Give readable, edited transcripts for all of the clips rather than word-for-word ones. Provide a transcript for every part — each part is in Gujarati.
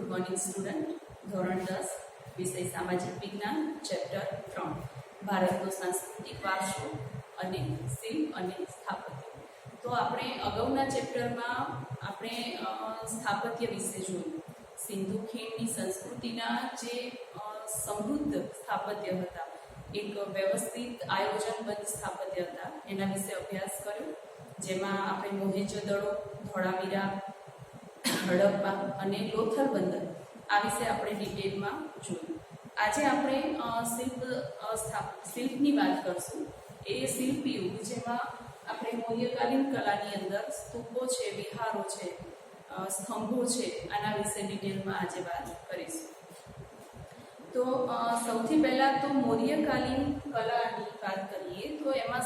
Good morning student. ધોરણ 10 વિષય સામાજિક વિજ્ઞાન ચેપ્ટર 3 ભારતનો સાંસ્કૃતિક વારસો અને શિલ્પ અને સ્થાપત્ય. તો આપણે અગાઉના ચેપ્ટરમાં આપણે સ્થાપત્ય વિશે જોયું. સિંધુ ખીણની સંસ્કૃતિના જે સમૃદ્ધ સ્થાપત્ય હતા, એક વ્યવસ્થિત આયોજનબદ્ધ સ્થાપત્ય હતા, એના વિશે અભ્યાસ કર્યો. જેમાં આપણે મોહેંજો-દડો, ધોળાવીરા, હડપ્પા અને લોથલ બંદર આ વિશે આપણે ડિટેલમાં જોયું. આજે આપણે શિલ્પની વાત કરશું. એ શિલ્પ યુગ જેમાં આપણે મૌર્યકાલીન કલાની અંદર સ્તૂપો છે, વિહારો છે, સ્તંભો છે, આના વિશે ડિટેલમાં આજે વાત કરીશું. તો સૌથી પહેલાં તો મૌર્યકાલીન કલાની વાત કરીએ તો એમાં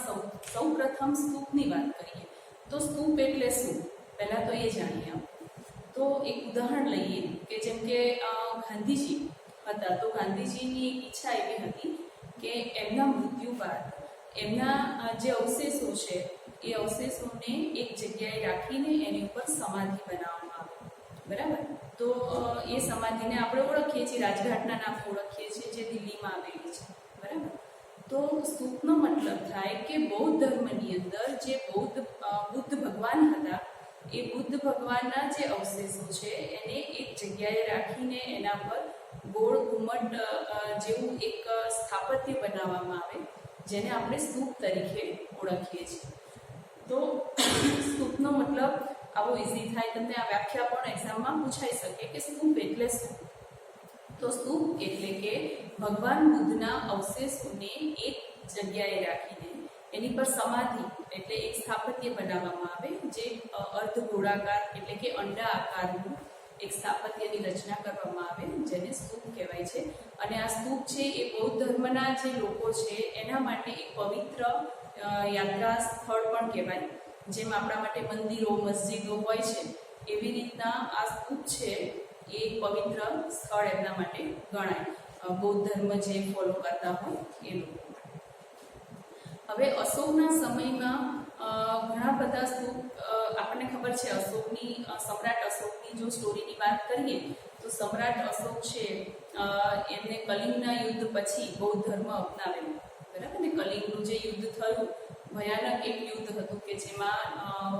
સૌ પ્રથમ સ્તૂપની વાત કરીએ. તો સ્તૂપ એટલે શું, પહેલાં તો એ જાણીએ. તો એક ઉદાહરણ લઈએ કે જેમ કે ગાંધીજી હતા, તો ગાંધીજીની એક ઈચ્છા એવી હતી કે એમના મૃત્યુ બાદ એમના જે અવશેષો છે એ અવશેષોને એક જગ્યાએ રાખીને એની ઉપર સમાધિ બનાવવામાં આવે. બરાબર? તો એ સમાધિને આપણે ઓળખીએ છીએ, રાજઘાટના નામે ઓળખીએ છીએ, જે દિલ્હીમાં આવેલી છે. બરાબર? તો સ્તૂપનો મતલબ થાય કે બૌદ્ધ ધર્મની અંદર જે બુદ્ધ ભગવાન હતા, એ બુદ્ધ ભગવાનના જે અવશેષો છે એને એક જગ્યાએ રાખીને એના પર ગોળ ઘુમ્મટ જેવું એક સ્થાપત્ય બનાવવામાં આવે, જેને આપણે સ્તૂપ તરીકે ઓળખીએ છીએ. તો સ્તૂપનો મતલબ આવો ઇઝી થાય, તમને આ વ્યાખ્યા પણ એક્ઝામમાં પૂછાઈ શકે કે સ્તૂપ એટલે શું. તો સ્તૂપ એટલે કે ભગવાન બુદ્ધના અવશેષોને એક જગ્યાએ રાખીને એની પર સમાધિ એટલે એક સ્થાપત્ય બનાવવામાં આવે, જે અર્ધ ગોળાકાર એટલે કે અંડા આકારનું એક સ્થાપત્યની રચના કરવામાં આવે, જેને સ્તૂપ કહેવાય છે. અને આ સ્તૂપ છે એ બૌદ્ધ ધર્મના જે લોકો છે એના માટે એક પવિત્ર યાત્રા સ્થળ પણ કહેવાય. જેમ આપણા માટે મંદિરો, મસ્જિદો હોય છે, એવી રીતના આ સ્તૂપ છે એ એક પવિત્ર સ્થળ એમના માટે ગણાય, બૌદ્ધ ધર્મ જે ફોલો કરતા હોય એ લોકો. હવે અશોકના સમયમાં ઘણા બધા સ્તૂપ આપણને ખબર છે. સમ્રાટ અશોકની જો સ્ટોરીની વાત કરીએ તો સમ્રાટ અશોક છે એમને કલિંગના યુદ્ધ પછી બૌદ્ધ ધર્મ અપનાવેલો. બરાબર ને? કલિંગનું જે યુદ્ધ થયું, ભયાનક એક યુદ્ધ હતું કે જેમાં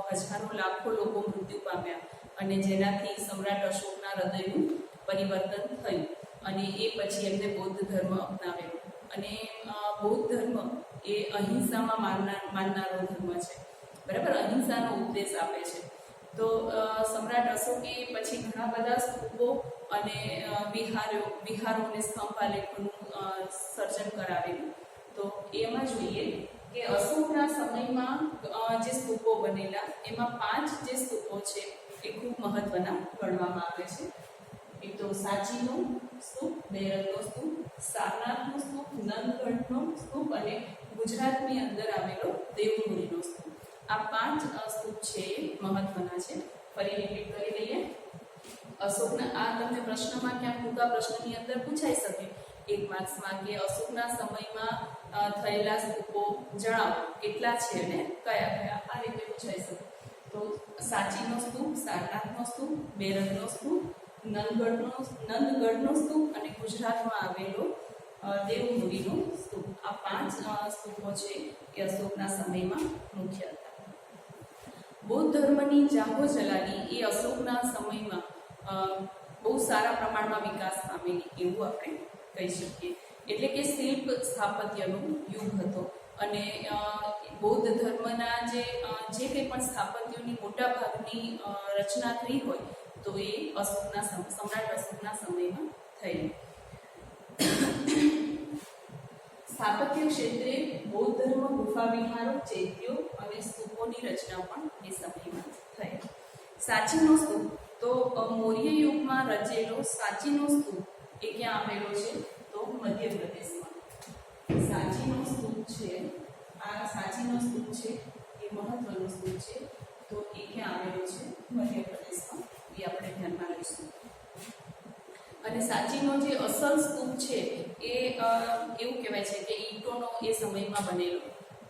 હજારો લાખો લોકો મૃત્યુ પામ્યા, અને જેનાથી સમ્રાટ અશોકના હૃદયનું પરિવર્તન થયું, અને એ પછી એમને બૌદ્ધ ધર્મ અપનાવેલો. અને બૌદ્ધ ધર્મ એ અહિંસામાં માનનારો ધર્મ છે. બરાબર? અહિંસાનો ઉપદેશ આપે છે. તો સમ્રાટ અશોકે પછી ઘણા બધા સ્તૂપો અને વિહારોને સ્તંભ આલેખોનું સર્જન કરાવેલું. તો એમાં જોઈએ કે અશોકના સમયમાં જે સ્તૂપો બનેલા એમાં 5 જે સ્તૂપો છે એ ખૂબ મહત્વના ગણવામાં આવે છે. એક તો સાચીનો સ્તૂપ, બેરલનો સ્તૂપ, સારનાથનો સ્તૂપ, નંદગઢનો સ્તૂપ અને ગુજરાતની અંદર આવેલો દેવમુરીનો સ્તૂપ. આ 5 સ્તૂપ છે એ મહત્વના છે. ફરી રિપીટ કરી લઈએ. અશોકના આ તમને પ્રશ્નમાં ક્યાંક ટૂંકા પ્રશ્નની અંદર પૂછાઈ શકે એક માર્ક્સમાં કે અશોકના સમયમાં થયેલા સ્તૂપો જણાવો, કેટલા છે અને કયા કયા, આ રીતે પૂછાઈ શકે. તો સાચીનો સ્તૂપ, સારનાથનો સ્તૂપ, બેરલનો સ્તૂપ, નંદગઢનો સ્તૂપ અને ગુજરાતમાં આવેલો દેવમુરીનો સ્તૂપ. આ 5 સ્તૂપો છે એ અશોકના સમયમાં મુખ્ય હતા. બૌદ્ધ ધર્મની જાગો જલાલી એ અશોકના સમયમાં બહુ સારા પ્રમાણમાં વિકાસ પામેલી એવું આપણે કહી શકીએ. એટલે કે શિલ્પ સ્થાપત્યનો યુગ હતો, અને બૌદ્ધ ધર્મના જે કંઈ પણ સ્થાપત્યોની મોટા ભાગની રચના થઈ હોય તો એ સમ્રાટ અશોકના સમયમાં થઈ. સ્થાપત્ય ક્ષેત્રે બૌદ્ધ ધર્મ, ગુફા વિહારો, ચૈત્યો અને સ્તૂપોની રચના પણ એ સમયમાં થઈ. સાચીનો સ્તૂપ, તો મૌર્ય યુગમાં રચેલો સાચીનો સ્તૂપ એ ક્યાં આવેલો છે? તો મધ્યપ્રદેશમાં. સાચીનો સ્તૂપ છે, આ સાચીનો સ્તૂપ છે એ મહત્વનો સ્તૂપ છે. તો એ ક્યાં આવેલો છે? મધ્યપ્રદેશમાં. એ આપણે ધ્યાનમાં લઈશું. અને સાચીનો જે અસલ સ્તૂપ છે એ એવું કહેવાય છે કે ઈંટોનો એ સમયમાં બનેલો.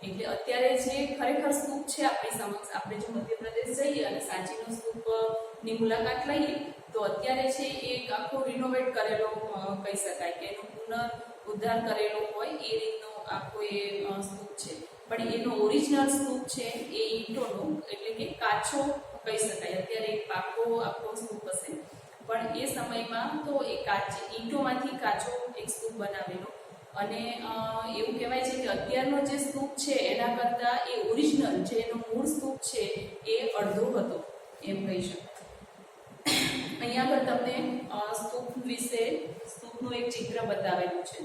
એટલે અત્યારે જે ખરેખર સ્તૂપ છે આપણી સમક્ષ, આપણે જો મધ્યપ્રદેશ જઈએ અને સાચીનો સ્તૂપની મુલાકાત લઈએ તો તો અત્યારે છે એક આખો રિનોવેટ કરેલો કહી શકાય કે એનો પુનરુદ્ધાર કરેલો હોય એ રીતનો આખો એ સ્તૂપ છે, પણ એનો ઓરિજિનલ સ્તૂપ છે એ ઈંટોનો એટલે કે કાચો કહી શકાય. અત્યારે એક પાકો આખો સ્તૂપ હશે, પણ એ સમયમાં તો એ ઈંટોમાંથી કાચો એક સ્તૂપ બનાવેલો. અને એવું કહેવાય છે કે અત્યારનો જે સ્તૂપ છે એના કરતાં એ ઓરિજિનલ જે એનો મૂળ સ્તૂપ છે એ અડધો હતો એમ કહી શકાય. અહીંયા આગળ તમને સ્તૂપ વિશે સ્તૂપનું એક ચિત્ર બતાવેલું છે,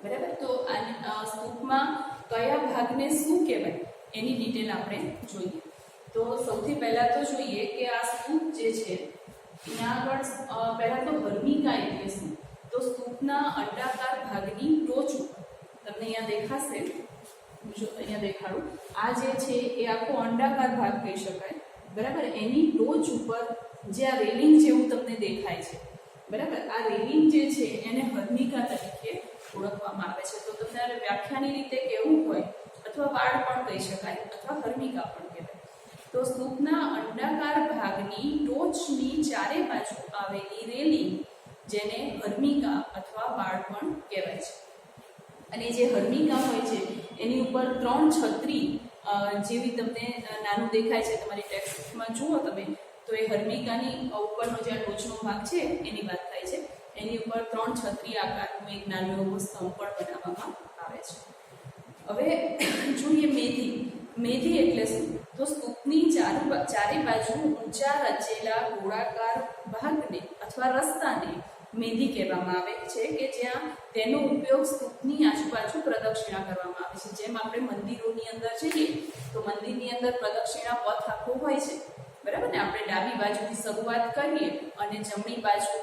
બરાબર. તો આ સ્તૂપમાં કયા ભાગને શું કહેવાય એની ડિટેલ આપણે જોઈએ. તો સૌથી પહેલાં તો જોઈએ કે આ સ્તૂપ જે છે ત્યાં આગળ પહેલાં તો ભર્મિકા એટલે શું? તો સ્તૂપના અંડાકાર ભાગની ટોચ ઉપર તમને અહીંયા દેખાશે, જો અહીંયા દેખાડું, આ જે છે એ આખો અંડાકાર ભાગ કહી શકાય, બરાબર. એની ટોચ ઉપર જે આ રેલિંગ જેવું તમને દેખાય છે, બરાબર. આ રેલિંગ જે છે એને ભર્મિકા તરીકે ઓળખવામાં આવે છે. તો તમારે વ્યાખ્યાની રીતે કહેવું હોય અથવા વાડ પણ કહી શકાય અથવા ભર્મિકા પણ કહેવાય. તો સ્તૂપના અંડાકાર ભાગની ટોચની ચારે બાજુ આવેલી રેલિંગ જેને હર્મિકા અથવા વાડ પણ કહેવાય છે. અને જે હર્મિકા હોય છે એની ઉપર 3 છત્રી જેવી તમને નાનું દેખાય છે, તમારી ટેક્સ્ટબુકમાં જુઓ તમે તો એ હર્મિકાની ઉપરનો જે ટોચનો ભાગ છે એની વાત થાય છે. એની ઉપર 3 છત્રી આકારનું એક નાનું એવું સ્તંભ પણ બનાવવામાં આવે છે. હવે જોઈએ મેધી. મેધી એટલે શું? તો સ્તૂપની ચારે બાજુ ઊંચા રચેલા ગોળાકાર ભાગને અથવા રસ્તાને મેધી કહેવામાં આવે છે, કે જ્યાં તેનો ઉપયોગ સ્તૂપની આજુબાજુ પ્રદક્ષિણા કરવામાં આવે છે. જેમ આપણે મંદિરોની અંદર જઈએ તો મંદિરની અંદર પ્રદક્ષિણા પથ આખો હોય છે, બરાબર ને. આપણે ડાબી બાજુથી શરૂઆત કરીએ અને જમણી બાજુ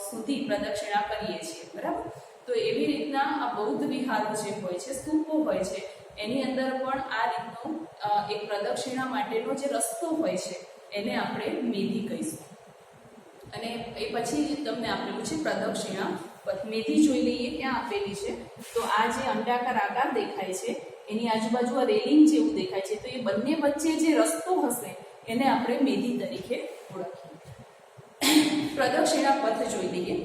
સુધી પ્રદક્ષિણા કરીએ છીએ, બરાબર. તો એવી રીતના આ બૌદ્ધ વિહારો જે હોય છે, સ્તૂપો હોય છે, એની અંદર પણ આ રીતનો એક પ્રદક્ષિણા માટેનો જે રસ્તો હોય છે એને આપણે મેધી કહીશું. અને એ પછી તમને આપેલું છે પ્રદક્ષિણા પથ. મેધી જોઈ લઈએ ક્યાં આપેલી છે. તો આ જે અંડાકાર આકાર દેખાય છે એની આજુબાજુ આ રેલિંગ જેવું દેખાય છે, તો એ બંને વચ્ચે જે રસ્તો હશે એને આપણે મેધી તરીકે ઓળખીએ. પ્રદક્ષિણા પથ જોઈ લઈએ.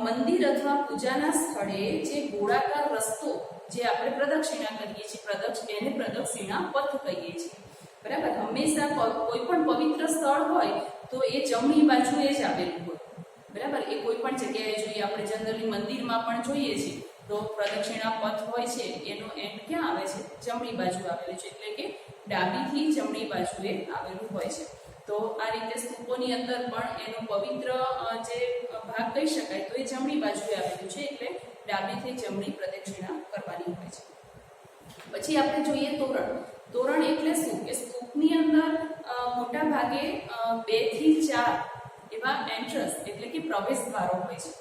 મંદિર અથવા પૂજાના સ્થળે જે ગોળાકાર રસ્તો જે આપણે પ્રદક્ષિણા કરીએ છીએ એને પ્રદક્ષિણા પથ કહીએ છીએ, બરાબર. હંમેશા કોઈ પણ પવિત્ર સ્થળ હોય તો એ જમણી બાજુએ જ આવેલું હોય, બરાબર. એ કોઈ પણ જગ્યાએ જોઈએ, આપણે જનરલી મંદિરમાં પણ જોઈએ છીએ તો પ્રદક્ષિણા પથ હોય છે એનો એન્ડ ક્યાં આવે છે? જમણી બાજુ આવેલું છે, એટલે કે ડાબીથી જમણી બાજુએ આવેલું હોય છે. તો આ રીતે સ્તૂપોની અંદર પણ એનો પવિત્ર જે ભાગ કહી શકાય તો એ જમણી બાજુએ આવેલું છે, એટલે ડાબીથી જમણી પ્રદક્ષિણા કરવાની હોય છે. પછી આપણે જોઈએ તોરણ. તોરણ એટલે શું? કે સ્તૂપની અંદર મોટા ભાગે 2 થી 4 એવા એન્ટ્રન્સ એટલે કે પ્રવેશ દ્વારો હોય છે,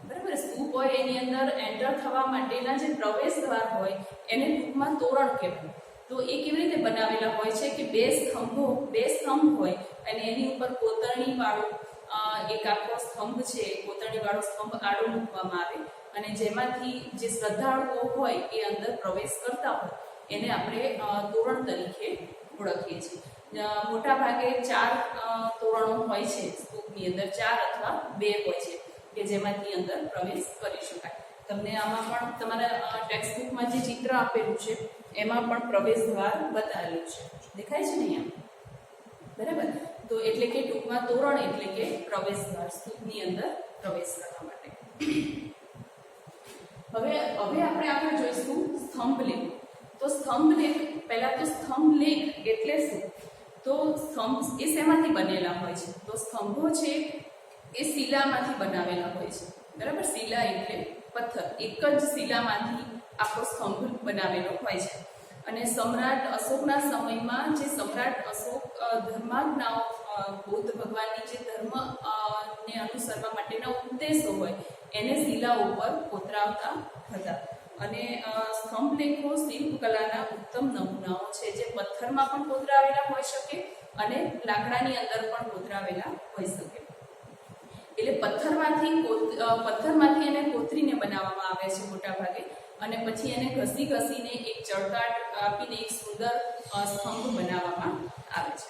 બરાબર. સ્તૂપ હોય એની અંદર એન્ટર થવા માટેના જે પ્રવેશ દ્વાર હોય એને ટૂંકમાં તોરણ કહેવાય. તો એ કેવી રીતે બનાવેલા હોય છે કે 2 સ્તંભ હોય અને એની ઉપર કોતરણી વાળો એક આખો સ્તંભ છે, કોતરણી વાળો સ્તંભ આડો મૂકવામાં આવે અને જેમાંથી જે શ્રદ્ધાળુઓ હોય એ અંદર પ્રવેશ કરતા હોય એને આપણે તોરણ તરીકે ઓળખીએ છીએ. મોટા ભાગે 4 તોરણો હોય છે સ્તૂપની અંદર, 4 અથવા 2 હોય છે કે જેમાંથી અંદર પ્રવેશ કરી શકાય. તમને આમાં પણ તમારા ટેક્સ્ટબુકમાં જે ચિત્ર આપેલું છે એમાં પણ પ્રવેશ દ્વાર બતાવેલું છે, દેખાય છે ને અહીંયા, બરાબર. તો એટલે કે ટૂંકમાં તોરણ એટલે કે પ્રવેશ દ્વાર, સ્તૂપની અંદર પ્રવેશ કરવા માટે. હવે આપણે આગળ જોઈશું સ્તંભલેખ. તો સ્તંભલેખ, પહેલા તો સ્તંભલેખ એટલે શું? તો સ્તંભ એ શેમાંથી બનેલા હોય છે? તો સ્તંભો છે એ શિલામાંથી બનાવેલા હોય છે, બરાબર. શિલા એટલે પથ્થર, એક જ શિલામાંથી આખો સ્તંભ બનાવેલો હોય છે. અને સમ્રાટ અશોકના સમયમાં જે સમ્રાટ અશોક ધર્માજ્ઞાઓ, બૌદ્ધ ભગવાનની જે ધર્મ ને અનુસરવા માટેના ઉપદેશો હોય એને શિલા ઉપર કોતરાવતા હતા. અને સ્તંભલેખો શિલ્પકલાના ઉત્તમ નમૂનાઓ છે, જે પથ્થરમાં પણ કોતરાવેલા હોઈ શકે અને લાકડાની અંદર પણ કોતરાવેલા હોઈ શકે. એટલે પથ્થરમાંથી એને કોતરીને બનાવવામાં આવે છે મોટા ભાગે, અને પછી એને ઘસીને એક ચળકાટ આપીને એક સુંદર સ્તંભ બનાવવામાં આવે છે.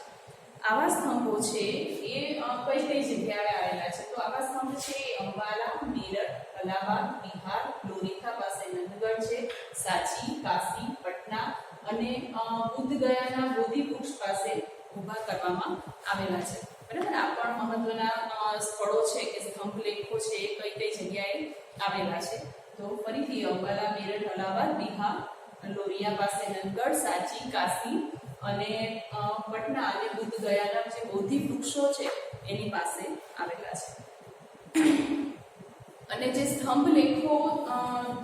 આવા સ્તંભો છે એ કઈ કઈ જગ્યાએ આવેલા છે? તો આવા સ્તંભ છે એ અંબાલા, મેરઠ, અલ્હાબાદ, બિહાર, લોરીખા પાસે નંદગઢ છે, સાંચી, કાશી, પટના અને બુદ્ધ ગયાના બોધિ વૃક્ષ પાસે ઊભા કરવામાં આવેલા છે. બરાબર, આ પણ મહત્વના સ્થળો છે કે સ્તંભ લેખો છે એ કઈ કઈ જગ્યાએ આવેલા છે. તો ફરીથી અંબાલા, મેરઠ, અલ્હાબાદ, બિહાર, લોરિયા પાસે નંદગઢ, સાંચી, કાશી અને પટના અને બુદ્ધ ગયાના જે બોધિ વૃક્ષો છે એની પાસે આવેલા છે. અને જે સ્તંભ લેખો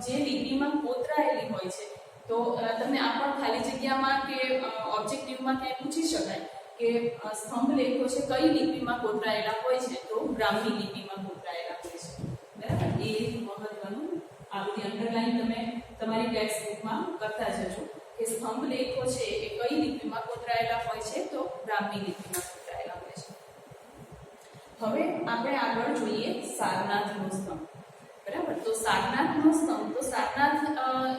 જે લિપિમાં કોતરાયેલી હોય છે, તો તમે આ પણ ખાલી જગ્યામાં કે ઓબ્જેક્ટિવમાં ક્યાંય પૂછી શકાય કે સ્તંભ લેખો છે કઈ લિપિમાં કોતરાયેલા હોય છે? તો બ્રાહ્મી લિપિમાં કોતરાયેલા હોય છે. બરાબર, એ મહત્વનું આ બધી અંડરલાઈન તમે તમારી ટેક્સ્ટ બુકમાં કરતા જજો કે સ્તંભ લેખો છે એ કઈ લિપિમાં કોતરાયેલા હોય છે? તો બ્રાહ્મી લિપિમાં કોતરાયેલા હોય છે. હવે આપણે આગળ જોઈએ સારનાથનો સ્તંભ. બરાબર, તો સારનાથનો સ્તંભ, તો સારનાથ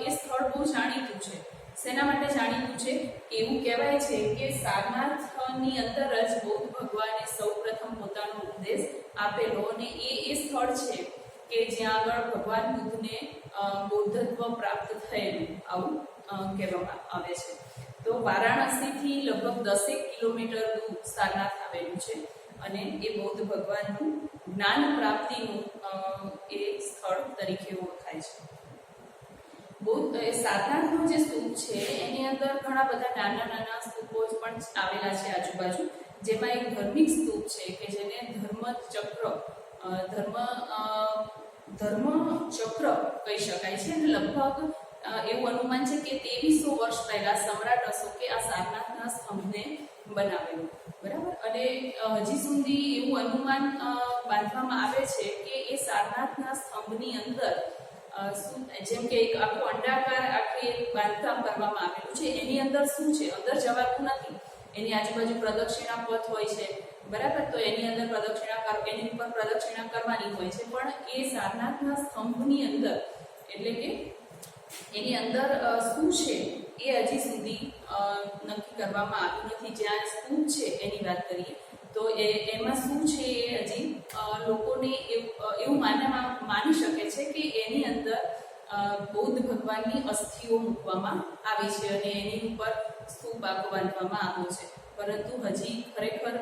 એ સ્થળ બહુ જાણીતું છે. શેના માટે જાણીતું છે? એવું કહેવાય છે કે સારનાથની અંદર જ બૌદ્ધ ભગવાને સૌપ્રથમ પોતાનો ઉપદેશ આપેલો અને એ સ્થળ છે કે જ્યાં આગળ ભગવાન બુદ્ધને બૌદ્ધત્વ પ્રાપ્ત થયેલું આવું કહેવામાં આવે છે. તો વારાણસીથી લગભગ 10 કિલોમીટર દૂર સારનાથ આવેલું છે અને એ બૌદ્ધ ભગવાનનું જ્ઞાન પ્રાપ્તિનું એ સ્થળ તરીકે ઓળખાય છે. સારનાથનો જે સ્તૂપ છે એની અંદર ઘણા બધા નાના નાના સ્તૂપો પણ આવેલા છે આજુબાજુ, જેમાં એક ધાર્મિક સ્તૂપ છે કે જેને ધર્મચક્ર કહી શકાય છે. અને લગભગ એવું અનુમાન છે કે 2300 વર્ષ પહેલા સમ્રાટ અશોકે આ સારનાથના સ્તંભને બનાવેલો. બરાબર, અને હજી સુધી એવું અનુમાન બાંધવામાં આવે છે કે એ સારનાથના સ્તંભની અંદર જેમ કે એક આખું અંડાકાર આખી બાંધકામ કરવામાં આવેલું છે, એની અંદર શું છે? અંદર જવાતું નથી. એની આજુબાજુ પ્રદક્ષિણા પથ હોય છે. બરાબર, તો એની અંદર એની ઉપર પ્રદક્ષિણા કરવાની હોય છે. પણ એ સારનાથના સ્તંભની અંદર એટલે કે એની અંદર શું છે એ હજી સુધી નક્કી કરવામાં આવ્યું નથી. જ્યાં સ્તૂપ છે એની વાત કરીએ તો એમાં શું છે એ હજી લોકોને એવું માની શકે છે કે એની અંદર બૌદ્ધ ભગવાનની અસ્થિઓ મૂકવામાં આવી છે અને એની ઉપર સ્તૂપ આખો બાંધવામાં આવ્યો છે. પરંતુ હજી ખરેખર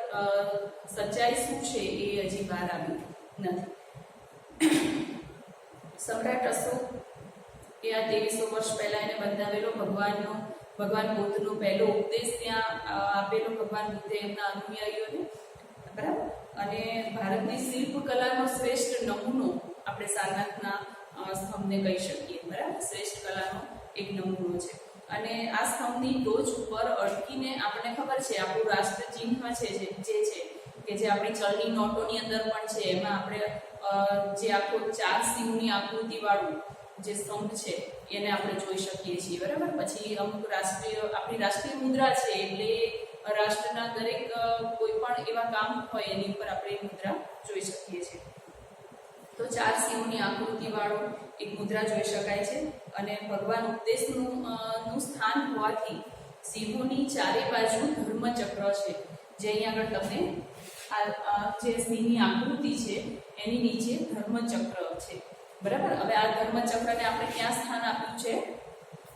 સચ્ચાઈ શું છે એ હજી બહાર આવ્યું નથી. સમ્રાટ અશોક એ આ 2300 વર્ષ પહેલા એને બંધાવેલો ભગવાન બુદ્ધનો પહેલો ઉપદેશ ત્યાં આપેલો ભગવાન બુદ્ધે એમના અનુયાયીઓને. બરાબર, અને ભારતની શિલ્પકલાનો શ્રેષ્ઠ નમૂનો આપણે સારનાથના સ્તંભને કહી શકીએ. બરાબર, શ્રેષ્ઠ કલાનો એક નમૂનો છે. અને આ સ્તંભની ટોચ ઉપર અડકીને આપણને ખબર છે આપણું રાષ્ટ્ર ચિહ્ન છે જે છે કે જે આપણી ચલણી નોટોની અંદર પણ છે. એમાં આપણે જે આખો 4 સિંહની આકૃતિવાળું જે સ્તંભ છે એને આપણે જોઈ શકીએ છીએ. બરાબર, પછી અમુક આપણી રાષ્ટ્રીય મુદ્રા છે એટલે રાષ્ટ્રના દરેક કોઈ પણ એવા કામ હોય એની ઉપર આપણે મુદ્રા જોઈ શકીએ છીએ. તો 4 સિંહોની આકૃતિવાળો એક મુદ્રા જોઈ શકાય છે. અને ભગવાન ઉપદેશનું સ્થાન હોવાથી સિંહોની ચારે બાજુ ધર્મચક્ર છે, જે અહીંયા આગળ તમને આ જે સિંહની આકૃતિ છે એની નીચે ધર્મચક્ર છે. બરાબર, હવે આ ધર્મચક્રને આપણે ક્યાં સ્થાન આપ્યું છે?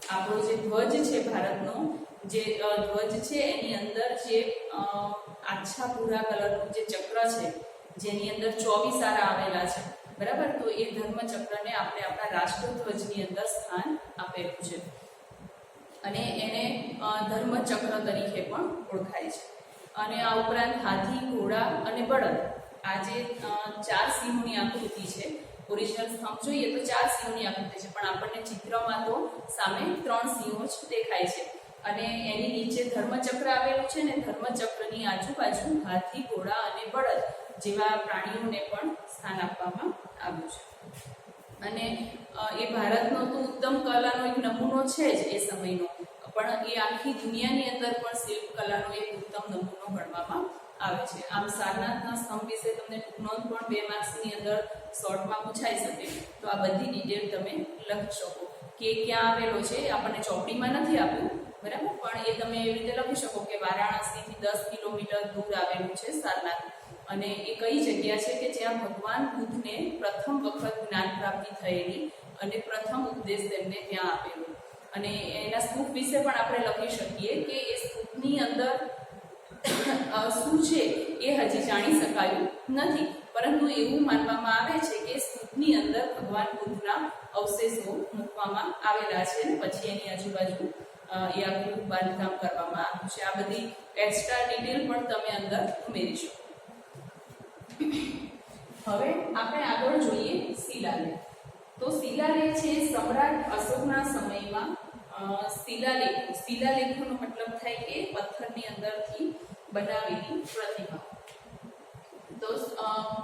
આપણો જે ધ્વજ છે ભારતનો, જે ધ્વજ છે એની અંદર જે આછા ભૂરા કલરનું જે ચક્ર છે જેની અંદર 24 આરા આવેલા છે. બરાબર, તો એ ધર્મચક્રને આપણે આપણા રાષ્ટ્રધ્વજની અંદર સ્થાન આપેલું છે અને એને ધર્મચક્ર તરીકે પણ ઓળખાય છે. અને આ ઉપરાંત હાથી, ઘોડા અને બળદ, આ જે 4 સિંહોની આકૃતિ છે. ઓરિજિનલ સ્તંભ જોઈએ તો 4 સિંહોની આકૃતિ છે, પણ આપણને ચિત્રમાં તો સામે 3 સિંહો જ દેખાય છે. અને એની નીચે ધર્મચક્ર આવેલું છે ને ધર્મચક્રની આજુબાજુ હાથી, ઘોડા અને બળદ જેવા પ્રાણીઓને પણ સ્થાન આપવામાં આવ્યું છે. અને એ ભારતનો તો ઉત્તમ કલાનો એક નમૂનો છે જ એ સમયનો, પણ એ આખી દુનિયાની અંદર પણ શિલ્પકલાનો એક ઉત્તમ નમૂનો ગણવામાં આવે છે. આમ સારનાથના સ્તંભ વિશે તમને ટૂંક નોંધ પણ 2 માર્ક્સની અંદર શોર્ટમાં પૂછાઈ શકે. તો આ બધી ડિટેલ તમે લખી શકો કે ક્યાં આવેલો છે. આપણને ચોપડીમાં નથી આપ્યું, બરાબર, પણ એ તમે એવી રીતે લખી શકો કે વારાણસીથી 10 કિલોમીટર દૂર આવેલું છે સારનાથ, અને એ કઈ જગ્યા છે કે જ્યાં ભગવાન બુદ્ધને પ્રથમ વખત જ્ઞાન પ્રાપ્તિ થયેલી અને પ્રથમ ઉપદેશ તેમને ત્યાં આપેલો. અને એના સ્તૂપ વિશે પણ આપણે લખી શકીએ કે એ સ્તૂપની અંદર શું છે એ હજી જાણી શકાયું નથી, પરંતુ એવું માનવામાં આવે છે કે સ્તૂપની અંદર ભગવાન બુદ્ધના અવશેષો મૂકવામાં આવેલા છે અને પછી એની આજુબાજુ એ આખું બાંધકામ કરવામાં આવ્યું છે. આ બધી એક્સ્ટ્રા ડિટેલ પણ તમે અંદર ઉમેરી શકો. હવે આપણે આગળ જોઈએ શિલાલેખ. તો શિલાલેખ છે સમ્રાટ અશોકના સમયમાં શિલાલેખોનો મતલબ થાય કે પથ્થરની અંદરથી બનાવેલી પ્રતિમા. તો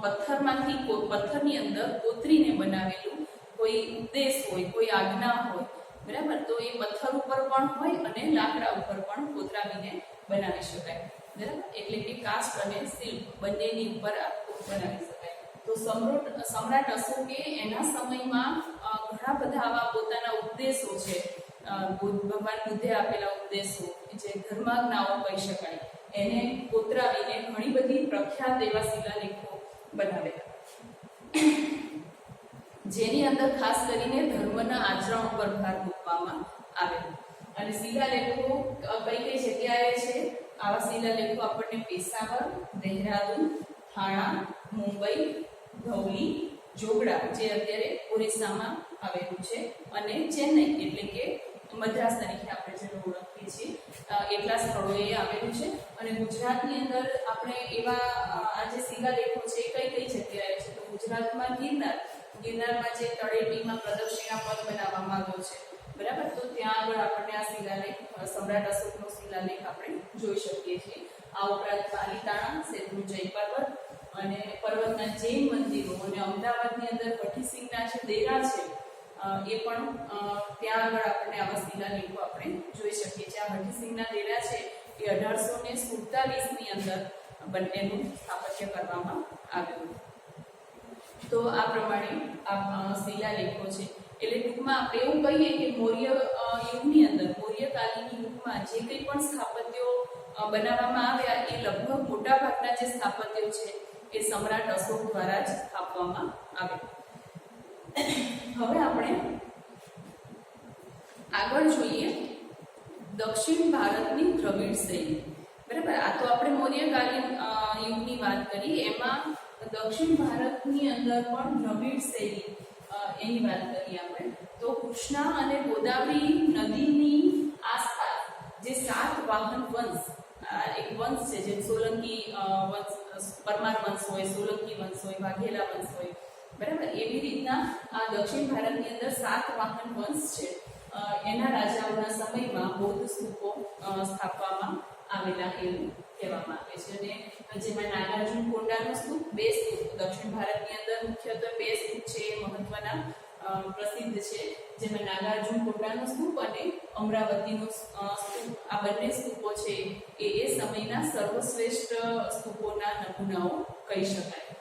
પથ્થરની અંદર કોતરીને બનાવેલું કોઈ ઉદ્દેશ હોય, કોઈ આજ્ઞા હોય, બરાબર, તો એ પથ્થર ઉપર પણ હોય અને લાકડા ઉપર પણ કોતરાવીને બનાવી શકાય, બરાબર, એટલે કે કાસ્ટ અને શિલ્પ બંનેની ઉપર બનાવી શકાય. તો સમ્રાટ અશોકે એના સમયમાં ઘણા બધા આવા પોતાના ઉપદેશો છે, ભગવાન બુદ્ધે આપેલા ઉપદેશો જે ધર્માજ્ઞાઓ કહી શકાય, એને કોતરાવીને ઘણી બધી પ્રખ્યાત એવા શિલાલેખો બનાવેલા, જેની અંદર ખાસ કરીને ધર્મના આચરણ ઉપર ભાર મૂકવામાં આવેલો. અને શિલાલેખો કઈ કઈ જગ્યાએ છે? આવા શિલાલેખો આપણને પેશાવર, દેહરાદૂન, થાણા, મુંબઈ, ધૌલી, જોગડા જે અત્યારે ઓરિસ્સામાં આવેલું છે, અને ચેન્નઈ એટલે કે મદ્રાસ તરીકે આપણે જેને ઓળખીએ છીએ એટલા સ્થળોએ આવેલું છે. અને ગુજરાતની અંદર આપણે એવા આ જે શિલાલેખો છે કઈ કઈ જગ્યાએ છે? તો ગુજરાતમાં ગિરનારમાં જે તળેટીમાં પ્રદક્ષિણા પથ બનાવવામાં આવ્યો છે, બરાબર, તો ત્યાં આગળ આપણને આ શિલાલેખ સમ્રાટ અશોકનો શિલાલેખ આપણે જોઈ શકીએ છીએ. આ ઉપરાંત પાલીતાણા, શેત્રુંજય પર્વત અને પર્વતના જૈન મંદિરો, અને અમદાવાદની અંદર હઠીસિંહના જે ડેરા છે એ પણ ત્યાં આગળ આપણને આવા શિલાલેખો આપણે જોઈ શકીએ છીએ. આ હઠીસિંહના ડેરા છે એ 1847ની અંદર બંનેનું સ્થાપત્ય કરવામાં આવ્યું. તો આ પ્રમાણે આ શિલાલેખો છે. એટલે ટૂંકમાં આપણે એવું કહીએ કે મૌર્ય યુગની અંદર, મૌર્યકાલીન યુગમાં જે કંઈ પણ સ્થાપત્યો બનાવવામાં આવ્યા એ લગભગ મોટાભાગના જે સ્થાપત્યો છે એ સમ્રાટ અશોક દ્વારા જ સ્થાપવામાં આવ્યા. હવે આપણે આગળ જોઈએ દક્ષિણ ભારતની દ્રવિડ શૈલી, બરાબર. આ તો આપણે મૌર્યકાલીન યુગની વાત કરી, એમાં દક્ષિણ ભારતની અંદર પણ દ્રવિડ શૈલી એની વાત કરીએ આપણે. તો કૃષ્ણા અને ગોદાવરી નદીની આસપાસ જે 7 વાહન વંશ, એક વંશ છે જેમ સોલંકી વંશ, પરમાર વંશ હોય, સોલંકી વંશ હોય, વાઘેલા વંશ હોય, બરાબર, એવી રીતના આ દક્ષિણ ભારતની અંદર 7 વાહન વંશ છે. એના રાજાઓના સમયમાં બૌદ્ધ સ્તૂપો સ્થાપવામાં આવેલા એવું કહેવામાં આવે છે. અને જેમાં નાગાર્જુન કોંડાનો સ્તૂપ, 2 સ્તૂપ દક્ષિણ ભારતની અંદર મુખ્યત્વે 2 સ્તૂપ છે એ મહત્વના પ્રસિદ્ધ છે, જેમાં નાગાર્જુન કોંડાનો સ્તૂપ અને અમરાવતીનો સ્તૂપ, આ બંને સ્તૂપો છે એ સમયના સર્વશ્રેષ્ઠ સ્તૂપોના નમૂનાઓ કહી શકાય.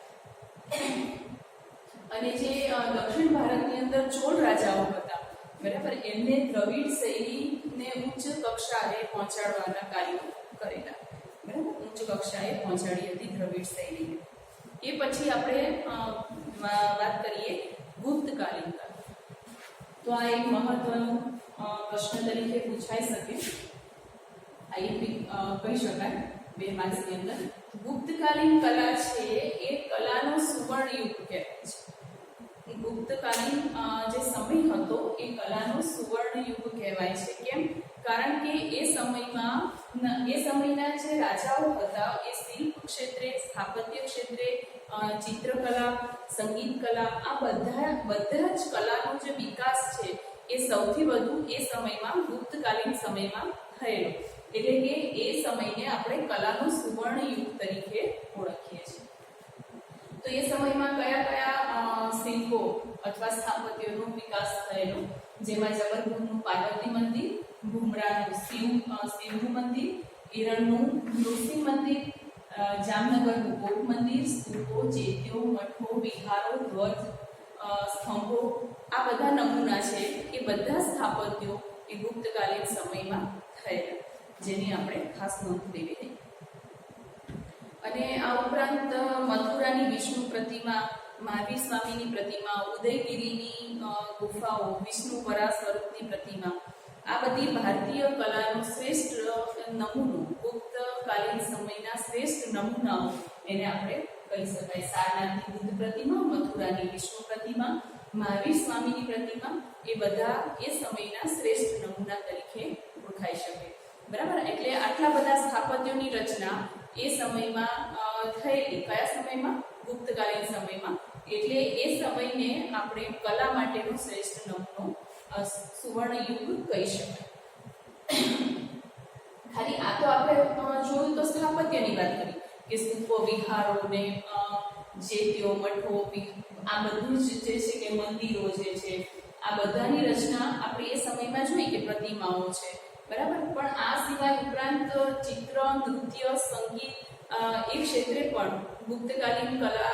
અને જે દક્ષિણ ભારતની અંદર ચોળ રાજાઓ હતા, બરાબર, એમને દ્રવિડ શૈલીને ઉચ્ચ કક્ષાએ પહોંચાડવાના કાર્યો કરેલા, બરાબર, ઉચ્ચ કક્ષાએ પહોંચાડી હતી દ્રવિડ શૈલીને. એ પછી આપણે વાત કરીએ ગુપ્તકાલીન કાળ. તો આ એક મહત્વનો પ્રશ્ન તરીકે પૂછાઈ શકે, આઈએમપી કહી શકાય 2 માર્ક્સની અંદર. ગુપ્તકાલીન કલા છે એ કલાનો સુવર્ણ યુગ કહેવાય છે. ગુપ્તકાલીન જે સમય હતો એ કલાનો સુવર્ણ યુગ કહેવાય છે. કેમ? કારણ કે એ સમયના જે રાજાઓ હતા એ શિલ્પ ક્ષેત્રે, સ્થાપત્ય ક્ષેત્રે, ચિત્રકલા, સંગીત કલા, આ બધા જ કલાનો જે વિકાસ છે એ સૌથી વધુ એ સમયમાં ગુપ્તકાલીન સમયમાં થયેલો. એટલે કે એ સમયને આપણે કલાનો સુવર્ણ યુગ તરીકે ઓળખીએ છીએ. તો એ સમયમાં કયા શિલ્પો અથવા સ્થાપત્યોનો વિકાસ થયેલો? જેમાં જબલપુરનું પાર્વતી મંદિર, ભૂમરાનું શિવનું મંદિર, ઈરણનું નૃસિંહ મંદિર, જામનગરનું કોટ મંદિર, સ્તૂપો, ચેત્યો, મઠો, વિહારો, ધ્વજ, સ્તંભો, આ બધા નમૂના છે એ બધા સ્થાપત્યો એ ગુપ્તકાલીન સમયમાં થયેલા. જેની આપણે ખાસ નોંધ લેવી રહી. અને આ ઉપરાંત મથુરાની વિષ્ણુ પ્રતિમા, મહાવીર સ્વામીની પ્રતિમા, ઉદયગીરીની ગુફાઓ, વિષ્ણુ વરા સ્વરૂપની પ્રતિમા, આ બધી ભારતીય કલાનો શ્રેષ્ઠ નમૂનો, ગુપ્તકાલીન સમયના શ્રેષ્ઠ નમૂનાઓ એને આપણે કહી શકાય. સારનાથની બુદ્ધ પ્રતિમા, મથુરાની વિષ્ણુ પ્રતિમા, મહાવીર સ્વામીની પ્રતિમા, એ બધા એ સમયના શ્રેષ્ઠ નમૂના તરીકે ઓળખાઈ શકે. બરાબર, એટલે આટલા બધા સ્થાપત્યોની રચના એ સમયમાં થયેલી. કયા સમયમાં? ગુપ્તકાલીન સમયમાં. એટલે એ સમયને આપણે કલા માટેનો શ્રેષ્ઠ નમૂનો, સુવર્ણ યુગ કહી શકાય. ખાલી આ તો આપણે જોયું તો સ્થાપત્યની વાત કરી કે સ્તૂપો, વિહારો ને જેતીઓ, મઠો, આ બધું જ જે છે કે મંદિરો જે છે, આ બધાની રચના આપણે એ સમયમાં જોઈ કે પ્રતિમાઓ છે. બરાબર, પણ આ સિવાય ઉપરાંત ચિત્ર, નૃત્ય, સંગીત એ ક્ષેત્રે પણ ગુપ્તકાલીન કલા,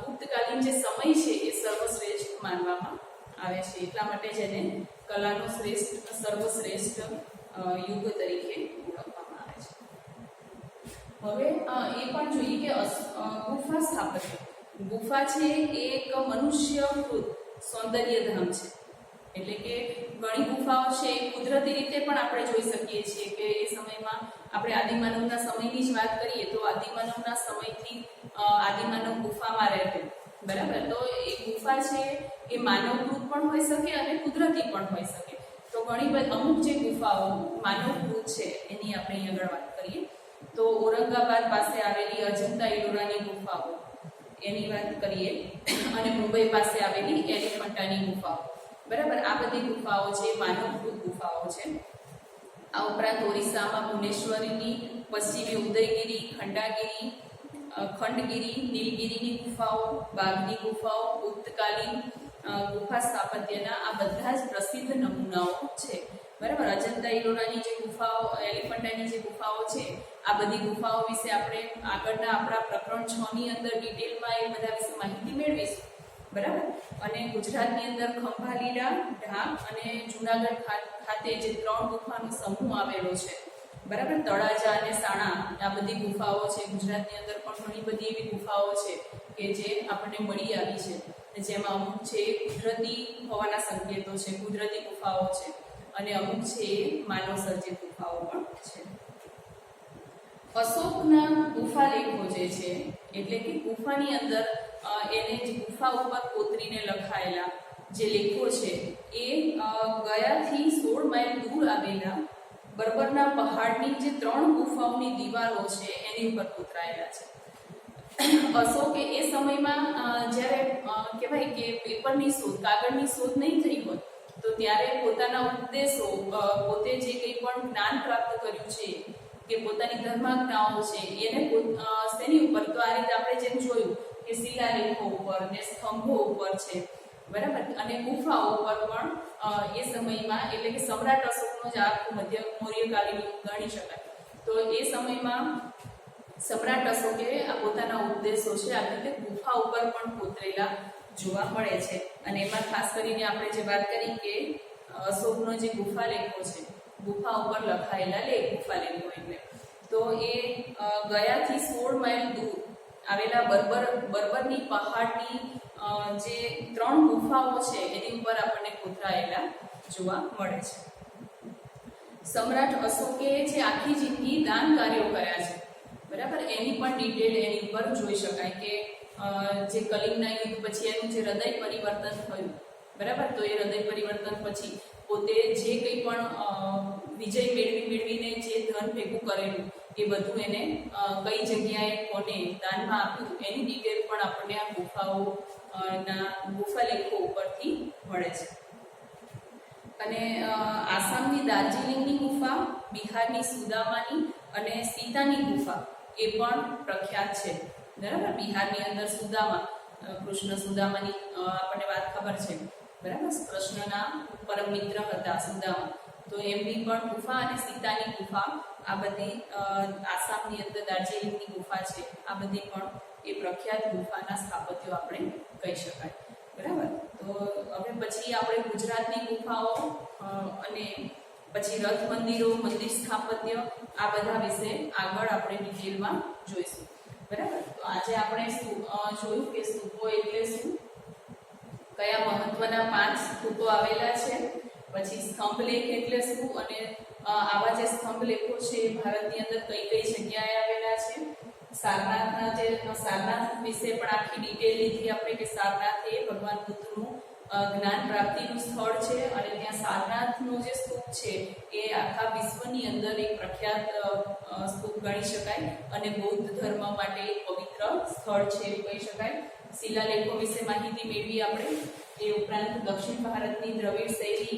ગુપ્તકાલીન જે સમય છે એ સર્વશ્રેષ્ઠ માનવામાં આવે છે. એટલા માટે જેને કલાનો શ્રેષ્ઠ, સર્વશ્રેષ્ઠ યુગ તરીકે ઓળખવામાં આવે છે. હવે એ પણ જોઈએ કે ગુફા સ્થાપત્ય. ગુફા છે એ એક મનુષ્યકૃત સૌંદર્ય ધામ છે. એટલે કે ઘણી ગુફાઓ છે એ કુદરતી રીતે પણ આપણે જોઈ શકીએ છીએ કે એ સમયમાં આપણે આદિમાનવના સમયની જ વાત કરીએ તો આદિમાનવના સમયથી આદિમાનવ ગુફામાં રહેતો. બરાબર, તો એ ગુફા છે એ માનવકૃત પણ હોઈ શકે અને કુદરતી પણ હોઈ શકે. તો ઘણી બધી અમુક જે ગુફાઓ માનવકૃત છે એની આપણે અહીં આગળ વાત કરીએ તો ઔરંગાબાદ પાસે આવેલી અજંતા ઇલોરાની ગુફાઓ એની વાત કરીએ, અને મુંબઈ પાસે આવેલી એલિફન્ટાની ગુફાઓ. બરાબર, આ બધી ગુફાઓ છે માનવકૃત ગુફાઓ છે. આ ઉપરાંત ઓરિસ્સામાં ભુવનેશ્વરીની, પશ્ચિમે ઉદયગીરી, ખંડગીરી, નીલગીરીની ગુફાઓ, બાગની ગુફાઓ, ગુપ્તકાલીન ગુફા સ્થાપત્યના આ બધા જ પ્રસિદ્ધ નમૂનાઓ છે. બરાબર, અજંતા ઇલોરાની જે ગુફાઓ, એલિફન્ટાની જે ગુફાઓ છે, આ બધી ગુફાઓ વિશે આપણે આગળના આપણા પ્રકરણ 6 ની અંદર ડિટેલમાં એ બધા વિશે માહિતી મેળવીશું. બરાબર, અને ગુજરાતની અંદર ખંભાલીલા, ઢાક અને જુનાગઢ ખાતે જે 3 ગુફાનો સમૂહ આવેલો છે. બરાબર, તળાજા અને સાણા, આ બધી ગુફાઓ છે. ગુજરાતની અંદર પણ ઘણી બધી એવી ગુફાઓ છે કે જે આપણને મળી આવી છે, જેમાં અમુક છે કુદરતી હોવાના સંકેતો છે, કુદરતી ગુફાઓ છે, અને અમુક છે માનવ સર્જિત ગુફાઓ પણ છે. અશોકના ગુફા લેખો જે છે, એટલે કે ગુફાની અંદર એને જે ગુફા ઉપર કોતરીને લખાયેલા જે લેખો છે એ ગયાથી 16 માઇલ દૂર આવેલા બર્બરના પહાડની જે 3 ગુફાઓની દિવાલો છે એની ઉપર કોતરાયેલા છે. અશોકે એ સમયમાં જ્યારે કહેવાય કે પેપરની શોધ, કાગળની શોધ નહીં થઈ હોય તો ત્યારે પોતાના ઉપદેશો, પોતે જે કંઈ પણ જ્ઞાન પ્રાપ્ત કર્યું છે કે પોતાની ધર્માજ્ઞાઓ છે એને શેની ઉપર, તો આ રીતે આપણે જેમ જોયું કે શિલાલેખો ઉપર ને સ્તંભો ઉપર છે. બરાબર, અને ગુફાઓ ઉપર પણ એ સમયમાં, એટલે કે સમ્રાટ અશોકનો જ આ મધ્ય મૌર્યકાલીન યુગ ગણી શકાય. તો એ સમયમાં સમ્રાટ અશોકે આ પોતાના ઉપદેશો છે આ રીતે ગુફા ઉપર પણ કોતરેલા જોવા મળે છે. અને એમાં ખાસ કરીને આપણે જે વાત કરી કે અશોકનો જે ગુફા લેખો છે, ગુફા ઉપર લખાયેલા લેખ, ગુફા લેખો એટલે, તો એ ગયાથી 16 માઇલ દૂર આવેલા બર્બરની પહાડની જે 3 ગુફાઓ છે એની ઉપર આપણને કોતરાયેલા જોવા મળે છે. સમ્રાટ અશોકે જે આખી જિંદગી દાન કાર્યો કર્યા છે, બરાબર, એની પણ ડિટેલ એની ઉપર જોઈ શકાય કે જે કલિંગના યુદ્ધ પછી એનું જે હૃદય પરિવર્તન થયું. બરાબર, તો એ હૃદય પરિવર્તન પછી પોતે જે કંઈ પણ વિજય મેળવીને જે ધન ભેગું કરેલું એ બધું એને કઈ જગ્યાએ કોને દાનમાં આપ્યું એની ડિટેલ પણ આપણને આ ગુફાઓના ગુફાલેખો ઉપરથી મળે છે. અને આસામની દાર્જિલિંગની ગુફા, બિહારની સુદામાની અને સીતાની ગુફા એ પણ પ્રખ્યાત છે. બરાબર, બિહારની અંદર સુદામા, કૃષ્ણ સુદામાની આપણને વાત ખબર છે. બરાબર, કૃષ્ણના પરમ મિત્ર હતા સુદામા, તો એમની પણ ગુફા અને સીતાની ગુફા, આ બધી આસામની અંદર દાર્જિલિંગની ગુફા છે, આ બધી પણ એ પ્રખ્યાત ગુફાના સ્થાપત્યો આપણે કહી શકાય. બરાબર, તો હવે પછી આપણે ગુજરાતની ગુફાઓ અને પછી રથ મંદિરો, મંદિર સ્થાપત્ય, આ બધા વિશે આગળ આપણે ડિટેલમાં જોઈશું. બરાબર. તો આજે આપણે જોયું કે સ્તૂપો એટલે શું, કયા મહત્વના 5 સ્તૂપો આવેલા છે, પછી સ્તંભલેખ એટલે શું અને આવા જે સ્તંભલેખો છે એ ભારતની અંદર કઈ કઈ જગ્યાએ આવેલા છે. સારનાથ વિશે પણ આખી ડિટેલ લીધી આપણે કે સારનાથ એ ભગવાન બુદ્ધનું જ્ઞાન પ્રાપ્તિનું સ્થળ છે અને ત્યાં સારનાથનો જે સ્તૂપ છે એ આખા વિશ્વની અંદર એક પ્રખ્યાત સ્તૂપ ગણી શકાય અને બૌદ્ધ ધર્મ માટે એક પવિત્ર સ્થળ છે એવું કહી શકાય. શિલાલેખો વિશે માહિતી મેળવી આપણે. એ ઉપરાંત દક્ષિણ ભારતની દ્રવિડ શૈલી,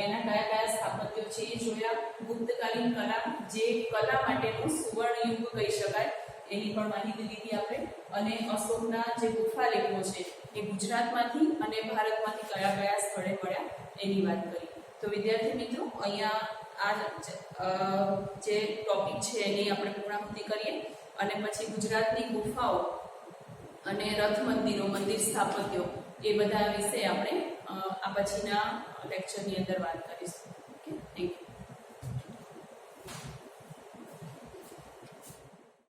એના કયા કયા સ્થાપત્યો છે એ જોયા. ગુપ્તકાલીન કલા, જે કલા માટેનો સુવર્ણ યુગ કહી શકાય, એની પણ માહિતી લીધી આપણે. અને અશોકના જે ગુફાલેખો છે એ ગુજરાતમાંથી અને ભારતમાંથી કયા કયા સ્થળે મળ્યા એની વાત કરી. તો વિદ્યાર્થી મિત્રો, અહીંયા આ જે ટોપિક છે એની આપણે પૂર્ણાહુતિ કરીએ અને પછી ગુજરાતની ગુફાઓ અને રથ મંદિરો, મંદિર સ્થાપત્યો એ બધા વિશે આપણે આ પછીના લેક્ચરની અંદર વાત કરીશું.